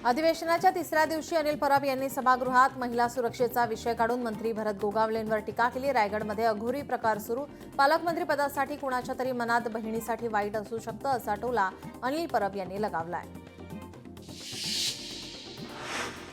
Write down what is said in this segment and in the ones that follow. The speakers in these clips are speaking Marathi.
अधिवेशनाच्या तिसऱ्या दिवशी अनिल परब यांनी सभागृहात महिला सुरक्षेचा विषय काढून मंत्री भरत गोगावलेंवर टीका केली। रायगडमध्ये अघोरी प्रकार सुरू, पालकमंत्री पदासाठी कुणाच्या तरी मनात बहिणीसाठी वाईट असू शकतं असा टोला अनिल परब यांनी लगावलाय।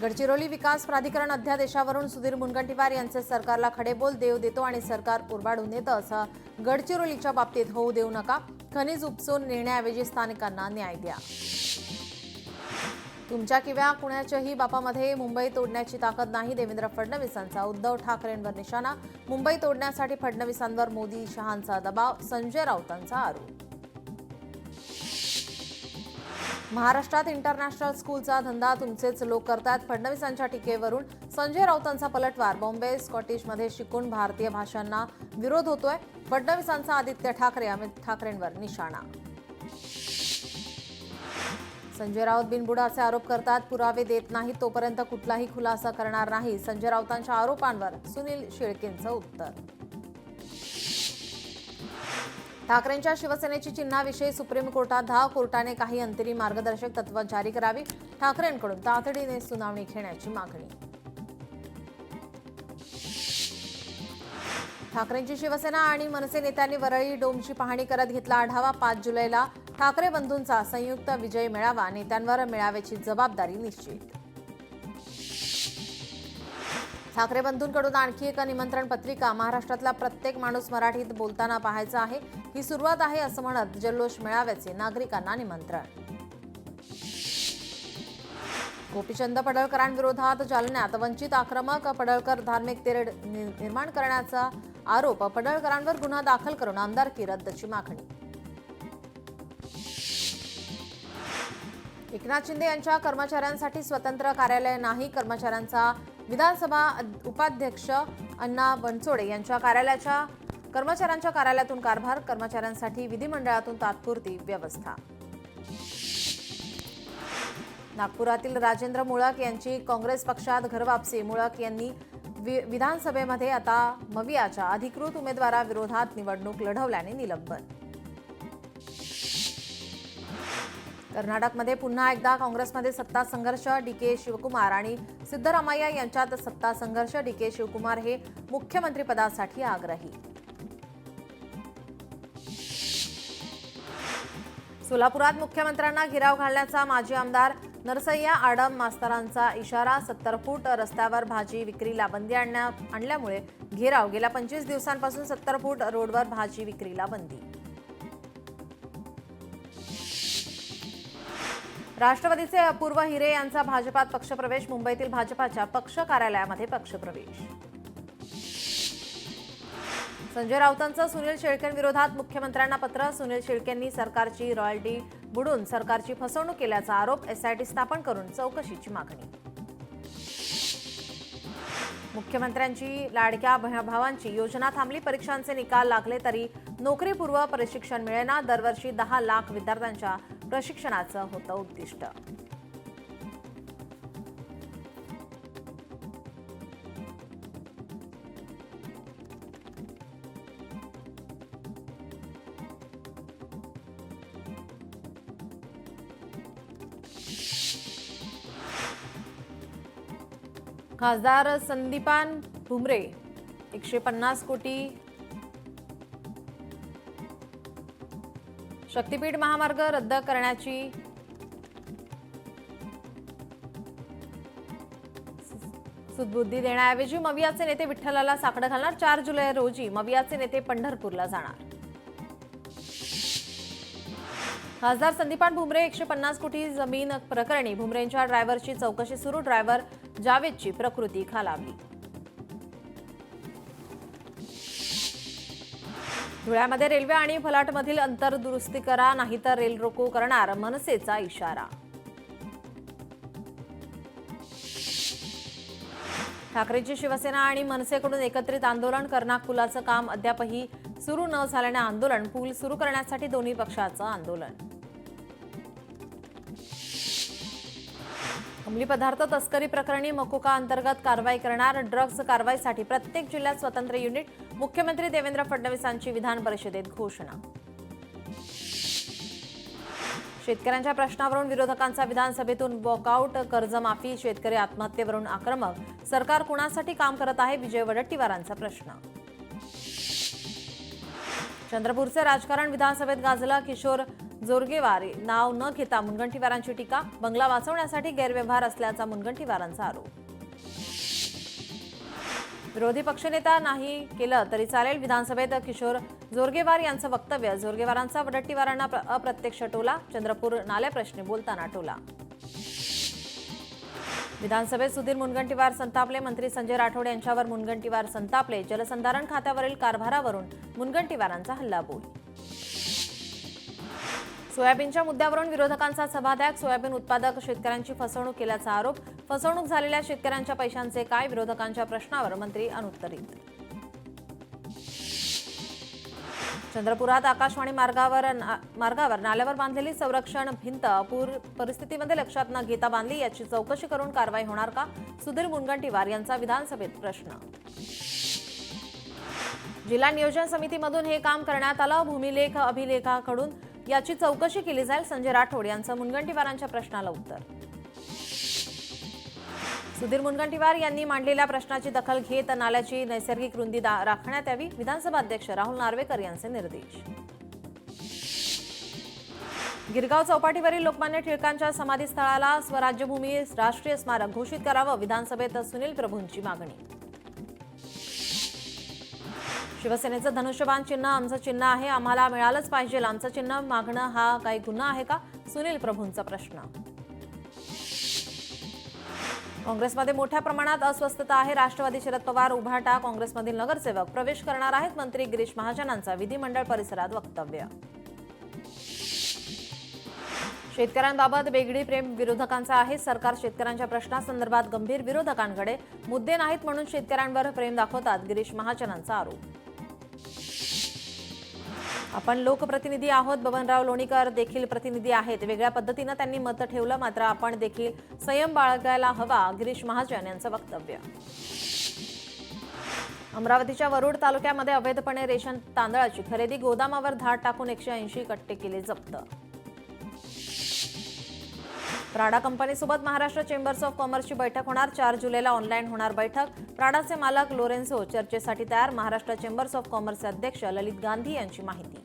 गडचिरोली विकास प्राधिकरण अध्यादेशावरून सुधीर मुनगंटीवार यांचे सरकारला खडेबोल, देव देतो आणि सरकार उरबाडून येतं असं गडचिरोलीच्या बाबतीत होऊ देऊ नका। खनिज उपसून नेण्याऐवजी स्थानिकांना न्याय द्या। तुमच्या किंवा कुणाच्याही बापामध्ये मुंबई तोडण्याची ताकद नाही, देवेंद्र फडणवीसांचा उद्धव ठाकरेंवर निशाणा। मुंबई तोडण्यासाठी फडणवीसांवर मोदी शहांचा दबाव, संजय राऊतांचा आरोप। महाराष्ट्रात इंटरनॅशनल स्कूलचा धंदा तुमचेच लोक करतात, फडणवीसांच्या टीकेवरून संजय राऊतांचा पलटवार। बॉम्बे स्कॉटिशमध्ये शिकून भारतीय भाषांना विरोध होतोय, फडणवीसांचा आदित्य ठाकरे अमित ठाकरेंवर निशाणा। संजय राऊत बिनबुडाचे आरोप करतात, पुरावे देत नाहीत तोपर्यंत कुठलाही खुलासा करणार नाही। संजय राऊतांच्या आरोपांवर सुनील शेळकेंचं उत्तर। ठाकरेंच्या शिवसेनेची चिन्हाविषयी सुप्रीम कोर्टात धाव, कोर्टाने काही अंतरिम मार्गदर्शक तत्त्व जारी करावी, ठाकरेंकडून तातडीने सुनावणी घेण्याची मागणी। ठाकरेंची शिवसेना आणि मनसे नेत्यांनी वरळी डोमची पाहणी करत घेतला आढावा। 5 जुलैला ठाकरे बंधूंचा संयुक्त विजय मेळावा, नेत्यांवर मेळाव्याची जबाबदारी निश्चित। ठाकरे बंधूंकडून आणखी एक निमंत्रण पत्रिका, महाराष्ट्रातला प्रत्येक माणूस मराठीत बोलताना पाहायचा आहे, ही सुरुवात आहे असं म्हणत जल्लोष मेळाव्याचे नागरिकांना निमंत्रण। गोपीचंद पडळकरांविरोधात जालन्यात वंचित आक्रमक, पडळकर धार्मिक तेढ निर्माण करण्याचा आरोप, पडळकरांवर गुन्हा दाखल करून आमदारकी रद्दची मागणी। एकनाथ शिंदे यांच्या कर्मचाऱ्यांसाठी स्वतंत्र कार्यालय नाही, कर्मचाऱ्यांचा विधानसभा उपाध्यक्ष अण्णा बनसोडे यांच्या कर्मचाऱ्यांच्या कार्यालयातून कारभार, कर्मचाऱ्यांसाठी विधिमंडळातून तात्पुरती व्यवस्था। नागपुरातील राजेंद्र मुळक यांची काँग्रेस पक्षात घरवापसी, मुळक यांनी विधानसभेमध्ये आता मवियाच्या अधिकृत उमेदवाराविरोधात निवडणूक लढवल्याने निलंबन। कर्नाटकमध्ये पुन्हा एकदा काँग्रेसमध्ये सत्ता संघर्ष, डीके शिवकुमार आणि सिद्धरामय्या यांच्यात सत्ता संघर्ष, डीके शिवकुमार हे मुख्यमंत्रीपदासाठी आग्रही। सोलापुरात मुख्यमंत्र्यांना घेराव घालण्याचा माजी आमदार नरसय्या आडम मास्तरांचा इशारा, 70 फूट रस्त्यावर भाजी विक्रीला बंदी आणल्यामुळे घेराव, गेल्या 25 दिवसांपासून 70 फूट रोडवर भाजी विक्रीला बंदी। राष्ट्रवादीचे अपूर्व हिरे यांचा भाजपात पक्षप्रवेश, मुंबईतील भाजपाच्या पक्ष कार्यालयामध्ये पक्षप्रवेश। संजय राऊतांचं सुनील शेळकेंविरोधात मुख्यमंत्र्यांना पत्र, सुनील शेळकेंनी सरकारची रॉयल्टी बुडून सरकारची फसवणूक केल्याचा आरोप, एसआयटी स्थापन करून चौकशीची मागणी। मुख्यमंत्र्यांची लाडक्या भावांची योजना थांबली, परीक्षांचे निकाल लागले तरी नोकरीपूर्व प्रशिक्षण मिळेना, दरवर्षी 10 लाख विद्यार्थ्यांच्या प्रशिक्षणाचं होतं उद्दिष्ट। खासदार संदीपान भुमरे 150 कोटी शक्तीपीठ महामार्ग रद्द करण्याची सुदबुद्धी देण्याऐवजी मवियाचे नेते विठ्ठलाला साकडं घालणार, 4 जुलै रोजी मवियाचे नेते पंढरपूरला जाणार। खासदार संदीपान भुमरे 150 कोटी जमीन प्रकरणी भुमरेंच्या ड्रायव्हरची चौकशी सुरू, ड्रायव्हर जावेदची प्रकृती खालावली। धुळ्यामध्ये रेल्वे आणि फलाटमधील अंतर दुरुस्ती करा, नाहीतर रेल रोको करणार, मनसेचा इशारा। ठाकरेंची शिवसेना आणि मनसेकडून एकत्रित आंदोलन, कर्नाक पुलाचं काम अद्यापही सुरू न झाल्याने आंदोलन, पूल सुरू करण्यासाठी दोन्ही पक्षाचं आंदोलन। अंमली पदार्थ तस्करी प्रकरणी मकोका अंतर्गत कारवाई करणार, ड्रग्ज कारवाईसाठी प्रत्येक जिल्ह्यात स्वतंत्र युनिट, मुख्यमंत्री देवेंद्र फडणवीसांची विधान परिषदेत घोषणा। शेतकऱ्यांच्या प्रश्नावरून विरोधकांचा विधानसभेतून वॉकआउट, कर्जमाफी, शेतकरी आत्महत्येवरून आक्रमक, सरकार कुणासाठी काम करत आहे, विजय वडेट्टीवारांचा प्रश्न. चंद्रपूरचे राजकारण विधानसभेत गाजलं, किशोर जोरगेवार नाव न घेता मुनगंटीवारांची टीका, बंगला वाचवण्यासाठी गैरव्यवहार असल्याचा मुनगंटीवारांचा आरोप. विरोधी पक्षनेता नाही केलं तरी चालेल, विधानसभेत किशोर जोरगेवार यांचं वक्तव्य. जोरगेवारांचा वडेट्टीवारांना अप्रत्यक्ष टोला, चंद्रपूर नाल्याप्रश्नी बोलताना टोला. विधानसभेत सुधीर मुनगंटीवार संतापले, मंत्री संजय राठोड यांच्यावर मुनगंटीवार संतापले. जलसंधारण खात्यावरील कारभारावरून मुनगंटीवारांचा हल्लाबोल. सोयाबीनच्या मुद्द्यावरून विरोधकांचा सभात्याग, सोयाबीन उत्पादक शेतकऱ्यांची फसवणूक केल्याचा आरोप. फसवणूक झालेल्या शेतकऱ्यांच्या पैशांचे काय, विरोधकांच्या प्रश्नावर मंत्री अनुत्तरित. चंद्रपुरात आकाशवाणी मार्गावर नाल्यावर बांधलेली संरक्षण भिंत पूर परिस्थितीमध्ये लक्षात न घेता बांधली, याची चौकशी करून कारवाई होणार का, सुधीर मुनगंटीवार यांचा विधानसभेत प्रश्न. जिल्हा नियोजन समितीमधून हे काम करण्यात आलं, भूमिलेख अभिलेखाकडून याची चौकशी केली जाईल, संजय राठोड यांचं मुनगंटीवारांच्या प्रश्नाला उत्तर. सुधीर मुनगंटीवार यांनी मांडलेल्या प्रश्नाची दखल घेत नाल्याची नैसर्गिक रुंदी राखण्यात यावी, विधानसभा अध्यक्ष राहुल नार्वेकर यांचे निर्देश. गिरगाव चौपाटीवरील लोकमान्य टिळकांच्या समाधीस्थळाला स्वराज्यभूमी राष्ट्रीय स्मारक घोषित करावं, विधानसभेत सुनील प्रभूंची मागणी. शिवसेनेचं धनुष्यबाण चिन्ह आमचं चिन्ह आहे, आम्हाला मिळालंच पाहिजे, आमचं चिन्ह मागणं हा काही गुन्हा आहे का, सुनील प्रभूंचा प्रश्न. काँग्रेसमध्ये मोठ्या प्रमाणात अस्वस्थता आहे, राष्ट्रवादी शरद पवार उभाटा काँग्रेसमधील नगरसेवक प्रवेश करणार आहेत, मंत्री गिरीश महाजनांचा विधिमंडळ परिसरात वक्तव्य. शेतकऱ्यांबाबत बेगडी प्रेम विरोधकांचा आहे, सरकार शेतकऱ्यांच्या प्रश्नासंदर्भात गंभीर, विरोधकांकडे मुद्दे नाहीत म्हणून शेतकऱ्यांवर प्रेम दाखवतात, गिरीश महाजनांचा आरोप. आपण लोकप्रतिनिधी आहोत, बबनराव लोणीकर देखील प्रतिनिधी आहेत, वेगळ्या पद्धतीनं त्यांनी मत ठेवलं, मात्र आपण देखील संयम बाळगायला हवा, गिरीश महाजन यांचं वक्तव्य. अमरावतीच्या वरुड तालुक्यामध्ये अवैधपणे रेशन तांदळाची खरेदी, गोदामावर धाड टाकून 180 कट्टे केले जप्त. प्राडा कंपनीसोबत महाराष्ट्र चेंबर्स ऑफ कॉमर्सची बैठक होणार, 4 जुलैला ऑनलाईन होणार बैठक. प्राडाचे मालक लोरेन्झो चर्चेसाठी तयार, महाराष्ट्र चेंबर्स ऑफ कॉमर्सचे अध्यक्ष ललित गांधी यांची माहिती.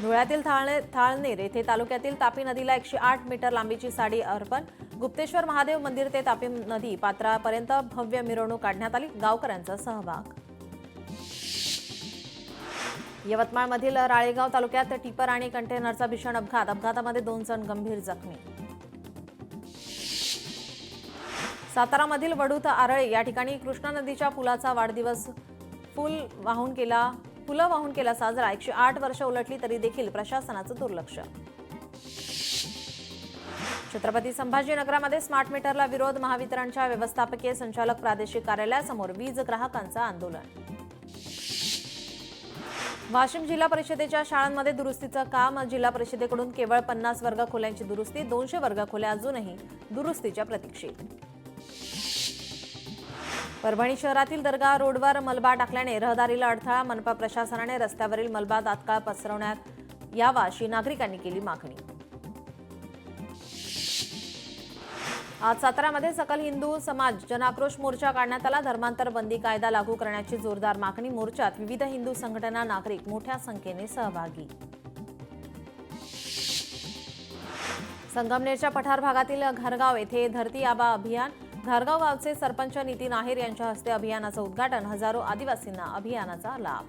धुळ्यातील थाळनेर येथे तालुक्यातील तापी नदीला 108 मीटर लांबीची साडी अर्पण, गुप्तेश्वर महादेव मंदिर ते तापी नदी पात्रापर्यंत भव्य मिरवणूक काढण्यात आली, गावकऱ्यांचा सहभाग. यवतमाळमधील राळेगाव तालुक्यात टिपर आणि कंटेनरचा भीषण अपघात, अपघातामध्ये 2 जण गंभीर जखमी. सातारामधील वडूत आरळे या ठिकाणी कृष्णा नदीच्या पुलाचा वाढदिवस फुलं वाहून केला साजरा, 108 वर्ष उलटली तरी देखील प्रशासनाचं दुर्लक्ष. छत्रपती संभाजीनगरामध्ये स्मार्ट मीटरला विरोध, महावितरणच्या व्यवस्थापकीय संचालक प्रादेशिक कार्यालयासमोर वीज ग्राहकांचं आंदोलन. वाशिम जिल्हा परिषदेच्या शाळांमध्ये दुरुस्तीचं काम, जिल्हा परिषदेकडून केवळ 50 वर्ग खोल्यांची दुरुस्ती, 200 वर्ग खोल्या अजूनही दुरुस्तीच्या प्रतीक्षेत. परभणी शहरातील दर्गा रोडवर मलबा टाकल्याने रहदारीला अडथळा, मनपा प्रशासनाने रस्त्यावरील मलबा तात्काळ पसरवण्यात यावा अशी नागरिकांनी केली मागणी. आज साताऱ्यामध्ये सकल हिंदू समाज जनाक्रोश मोर्चा काढण्यात आला, धर्मांतर बंदी कायदा लागू करण्याची जोरदार मागणी, मोर्चात विविध हिंदू संघटना, नागरिक मोठ्या संख्येने सहभागी. संगमनेरच्या पठार भागातील घरगाव येथे धरती आबा अभियान, घरगाव गावचे सरपंच नितीन आहेर यांच्या हस्ते अभियानाचं उद्घाटन, हजारो आदिवासींना अभियानाचा लाभ.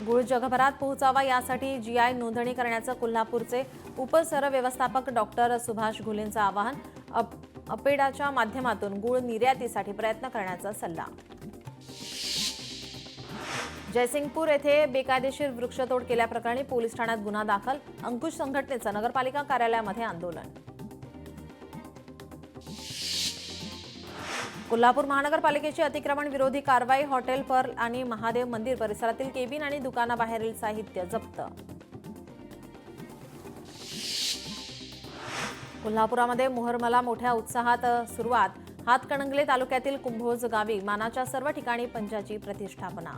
गुळ जगभरात पोहोचावा यासाठी जीआय नोंदणी करण्याचं कोल्हापूरचे उपसरव्यवस्थापक डॉक्टर सुभाष घुलेंचं आवाहन, अपेडाच्या माध्यमातून गुळ निर्यातीसाठी प्रयत्न करण्याचा सल्ला. जयसिंगपूर येथे बेकायदेशीर वृक्षतोड केल्याप्रकरणी पोलीस ठाण्यात गुन्हा दाखल, अंकुश संघटनेचं नगरपालिका कार्यालयामध्ये आंदोलन. कोल्हापूर महानगरपालिकेची अतिक्रमण विरोधी कारवाई, हॉटेल पर्ल आणि महादेव मंदिर परिसरातील केबिन आणि दुकानाबाहेरील साहित्य जप्त. कोल्हापुरामध्ये मोहरमला मोठ्या उत्साहात सुरुवात, हातकणंगले तालुक्यातील कुंभोज गावी मानाच्या सर्व ठिकाणी पंचाची प्रतिष्ठापना.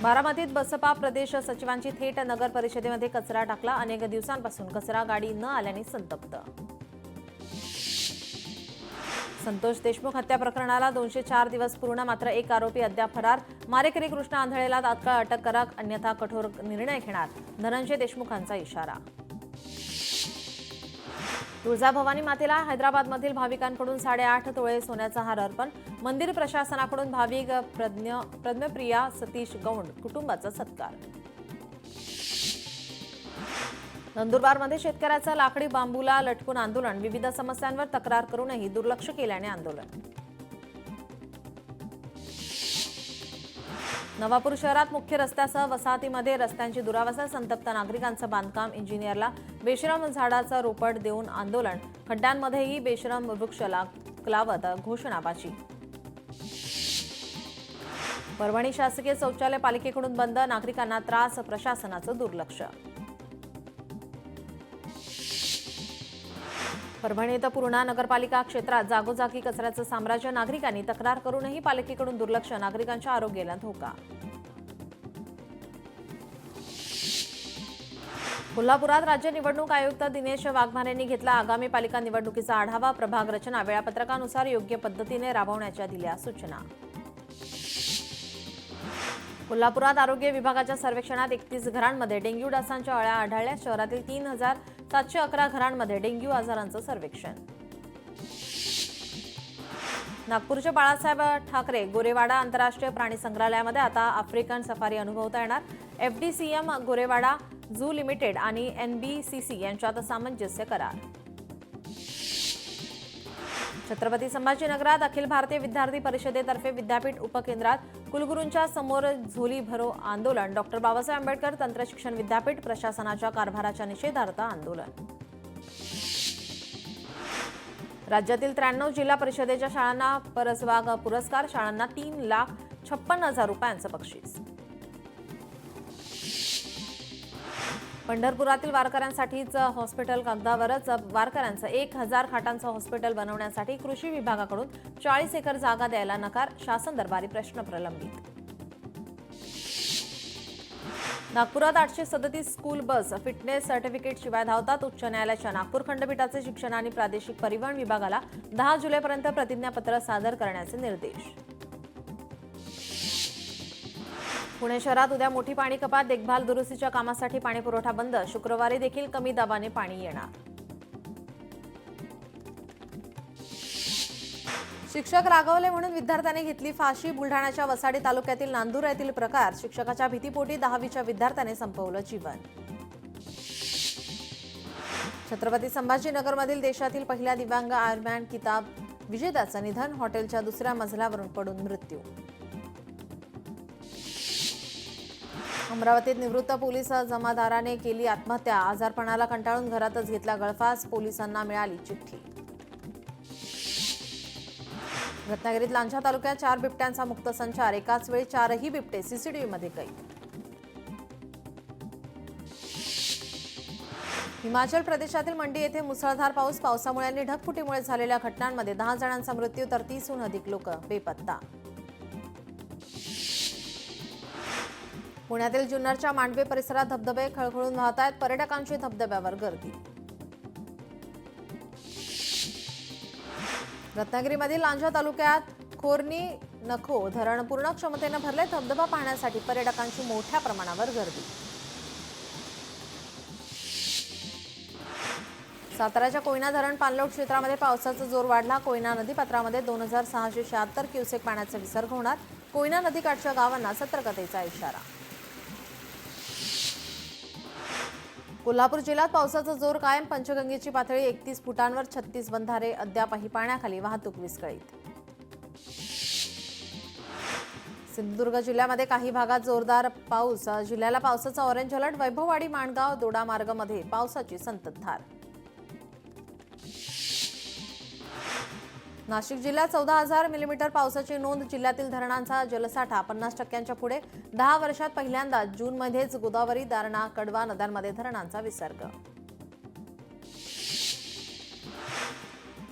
बारामतीत बसपा प्रदेश सचिवांची थेट नगर परिषदेमध्ये कचरा टाकला. अनेक दिवसांपासून कचरा गाडी न आल्याने संतप्त. संतोष देशमुख हत्या प्रकरणाला 204 दिवस पूर्ण, मात्र एक आरोपी अद्याप फरार. मारेकरी कृष्ण आंधळेला तात्काळ अटक करा, अन्यथा कठोर निर्णय घेणार, धनंजय देशमुखांचा इशारा. तुळजाभवानी मातेला हैदराबादमधील भाविकांकडून 8.5 तोळे सोन्याचा हार अर्पण. मंदिर प्रशासनाकडून भाविक प्रज्ञप्रिया सतीश गौंड कुटुंबाचा सत्कार. नंदुरबारमध्ये शेतकऱ्याचं लाकडी बांबूला लटकून आंदोलन. विविध समस्यांवर तक्रार करूनही दुर्लक्ष केल्याने आंदोलन. नवापूर शहरात मुख्य रस्त्यासह वसाहतीमध्ये रस्त्यांची दुरावस्था. संतप्त नागरिकांचं बांधकाम इंजिनियरला बेशरम झाडाचं रोपट देऊन आंदोलन. खड्ड्यांमध्येही बेशरम वृक्ष लावत घोषणाबाजी. परभणी शासकीय शौचालय पालिकेकडून बंद. नागरिकांना त्रास, प्रशासनाचं दुर्लक्ष. परभणीत पूर्णा नगरपालिका क्षेत्रात जागोजागी कचऱ्याचं साम्राज्य. नागरिकांनी तक्रार करूनही पालिकेकडून दुर्लक्ष. नागरिकांच्या आरोग्याला धोका. कोल्हापुरात राज्य निवडणूक आयुक्त दिनेश वाघमारेंनी घेतला आगामी पालिका निवडणुकीचा आढावा. प्रभाग रचना वेळापत्रकानुसार योग्य पद्धतीने राबवण्याच्या दिल्या सूचना. कोल्हापुरात आरोग्य विभागाच्या सर्वेक्षणात 31 घरांमध्ये डेंग्यू डासांच्या अळ्या आढळल्या. शहरातील 3711 घरांमध्ये डेंग्यू आजारांचं सर्वेक्षण. नागपूरच्या बाळासाहेब ठाकरे गोरेवाडा आंतरराष्ट्रीय प्राणी संग्रहालयामध्ये आता आफ्रिकन सफारी अनुभवता येणार. FDCM गोरेवाडा झू लिमिटेड आणि NBCC यांच्यात सामंजस्य करार. छत्रपती संभाजीनगरात अखिल भारतीय विद्यार्थी परिषदेतर्फे विद्यापीठ उपकेंद्रात कुलगुरूंच्या समोर झोली भरो आंदोलन. डॉक्टर बाबासाहेब आंबेडकर तंत्रशिक्षण विद्यापीठ प्रशासनाच्या कारभाराच्या निषेधार्थ आंदोलन. राज्यातील 93 जिल्हा परिषदेच्या शाळांना परसबाग पुरस्कार. शाळांना 3,56,000 रुपयांचं बक्षीस. पंढरपुरातील वारकऱ्यांसाठीच हॉस्पिटल कागदावरच. वारकऱ्यांचं 1000 खाटांचं हॉस्पिटल बनवण्यासाठी कृषी विभागाकडून 40 एकर जागा द्यायला नकार. शासन दरबारी प्रश्न प्रलंबित. नागपुरात 837 स्कूल बस फिटनेस सर्टिफिकेट शिवाय धावतात. उच्च न्यायालयाच्या नागपूर खंडपीठाचे शिक्षण आणि प्रादेशिक परिवहन विभागाला 10 जुलैपर्यंत प्रतिज्ञापत्र सादर करण्याचे निर्देश. पुणे शहरात उद्या मोठी पाणी कपात. देखभाल दुरुस्तीच्या कामासाठी पाणी पुरवठा बंद. शुक्रवारी देखील कमी दाबाने पाणी येणार. शिक्षक रागावले म्हणून विद्यार्थ्यांनी घेतली फाशी. बुलढाण्याच्या वसाडी तालुक्यातील नांदूर येथील प्रकार. शिक्षकाच्या भीतीपोटी 10वीच्या विद्यार्थ्याने संपवलं जीवन. छत्रपती संभाजीनगरमधील देशातील पहिल्या दिव्यांग आयर्नमॅन किताब विजेत्याचं निधन. हॉटेलच्या दुसऱ्या मजल्यावरून पडून मृत्यू. अमरावतीत निवृत्त पोलीस जमादाराने केली आत्महत्या. आजारपणाला कंटाळून घरातच घेतला गळफास. पोलिसांना मिळाली चिठ्ठी. रत्नागिरीत लांजा तालुक्यात 4 बिबट्यांचा मुक्त संचार. एकाच वेळी 4ही बिबटे सीसीटीव्हीमध्ये कैद. हिमाचल प्रदेशातील मंडी येथे मुसळधार पाऊस. पावसामुळे आणि ढगफुटीमुळे झालेल्या घटनांमध्ये 10 जणांचा मृत्यू तर 30हून अधिक लोक बेपत्ता. पुण्यातील जुन्नरच्या मांडवे परिसरात धबधबे खळखळून वाहत आहेत. पर्यटकांची धबधब्यावर गर्दी. रत्नागिरीमधील लांजा तालुक्यात खोर्नी नखो धरण पूर्ण क्षमतेने भरले. धबधबा पाहण्यासाठी पर्यटकांची मोठ्या प्रमाणावर गर्दी. साताऱ्याच्या कोयना धरण पाणलोट क्षेत्रामध्ये पावसाचा जोर वाढला. कोयना नदीपात्रामध्ये 2676 क्युसेक पाण्याचा विसर्ग होणार. कोयना नदीकाठच्या गावांना सतर्कतेचा इशारा. कोल्हापूर जिल्ह्यात पावसाचा जोर कायम. पंचगंगेची पातळी 31 फुटांवर. 36 बंधारे अद्यापही पाण्याखाली. वाहतूक विस्कळीत. सिंधुदुर्ग जिल्ह्यामध्ये काही भागात जोरदार पाऊस. जिल्ह्याला पावसाचा ऑरेंज अलर्ट. वैभववाडी माणगाव दोडा मार्गमध्ये पावसाची संततधार. नाशिक जिल्ह्यात 14,000 मिलीमीटर पावसाची नोंद. जिल्ह्यातील धरणांचा जलसाठा 50% पुढे. 10 वर्षात पहिल्यांदा जूनमध्येच गोदावरी, दारणा, कडवा नद्यांमध्ये धरणांचा विसर्ग.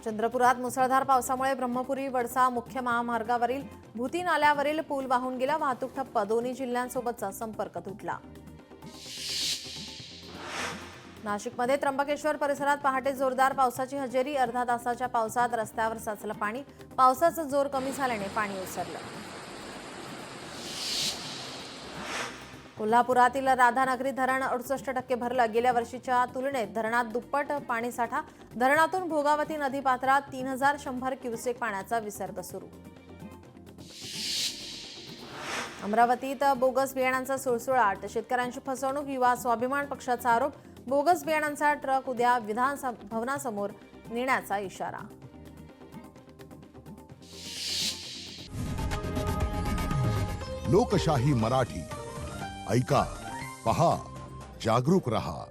चंद्रपुरात मुसळधार पावसामुळे ब्रह्मपुरी वडसा मुख्य महामार्गावरील भूती नाल्यावरील पूल वाहून गेला. वाहतूक ठप्प. दोन्ही जिल्ह्यांसोबतचा संपर्क तुटला. नाशिकमध्ये त्र्यंबकेश्वर परिसरात पहाटे जोरदार पावसाची हजेरी. अर्धा तासाच्या पावसात रस्त्यावर साचलं पाणी. पावसाचा जोर कमी झाल्याने पाणी ओसरलं. कोल्हापुरातील राधानगरी धरण 68% भरलं. गेल्या वर्षीच्या तुलनेत धरणात दुप्पट पाणीसाठा. धरणातून भोगावती नदी पात्रात 3100 क्युसेक पाण्याचा विसर्ग सुरू. अमरावतीत बोगस बियाणांचा सुळसुळाट. शेतकऱ्यांची फसवणूक. युवा स्वाभिमान पक्षाचा आरोप. बोगस बियाणांचा ट्रक उद्या विधान भवनासमोर नेण्याचा इशारा. लोकशाही मराठी ऐका, पहा, जागरूक रहा.